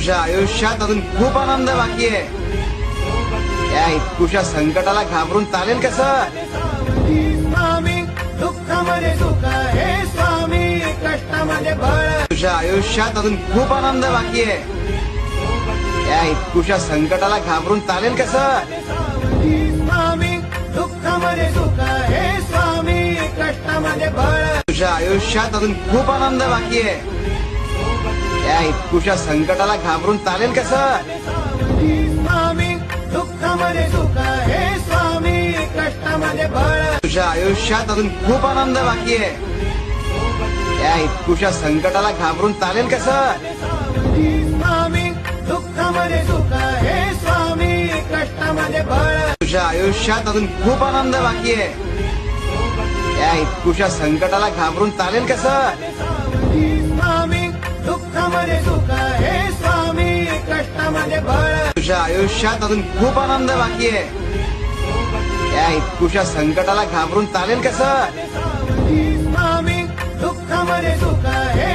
तुझ्या आयुष्यात अजून खूप आनंद बाकी आहे. या इतकुशा संकटाला घाबरून चालेल कसं? स्वामी दुःखामध्ये सुख हे स्वामी कष्टामध्ये बळ. तुझ्या आयुष्यात अजून खूप आनंद बाकी आहे. या इतकुशा संकटाला घाबरून चालेल कसं? स्वामी दुःखामध्ये सुख हे स्वामी कष्टामध्ये बळ. तुझ्या आयुष्यात अजून खूप आनंद बाकी आहे. या इतकुशा संकटाला घाबरून चालेल कसं? स्वामी दुःखामध्ये सुख हे स्वामी कष्टामध्ये बळ. तुझ्या आयुष्यात अजून खूप आनंद बाकी आहे. या इतकुशा संकटाला घाबरून चालेल कसं? स्वामी दुःखामध्ये सुख हे स्वामी कष्टामध्ये बळ. तुझ्या आयुष्यात अजून खूप आनंद बाकी आहे. या इतकुशा संकटाला घाबरून चालेल कसं? स्वामी दुःखामध्ये सुख हे स्वामी कष्टामध्ये बळ. तुझ्या आयुष्यात अजून खूप आनंद बाकी आहे. या इतकुशा संकटाला घाबरून चालेल कसं? स्वामी दुःखामध्ये सुख हे